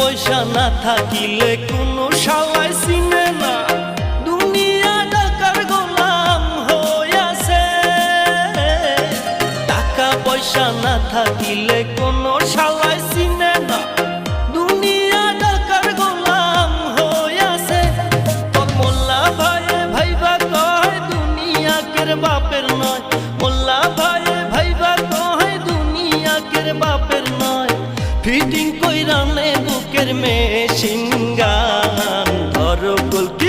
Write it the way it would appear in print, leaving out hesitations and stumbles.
পয়সা না থাকিলে কোনো শালায় চিনে না, দুনিয়া টাকার গোলাম হইয়াছে। টাকা পয়সা না থাকিলে কোনো শালায় চিনে না, দুনিয়া টাকার গোলাম হইয়াছে। তোর মোল্লা ভাইয়ে ভাইবা কয় দুনিয়া কের বাপের নয়, মোল্লা ভাইয়ে ভাইবা কয় দুনিয়া কের বাপের নয়। ফিটিং কইরা নে বুকের মেশিন গান, ধরো কলকি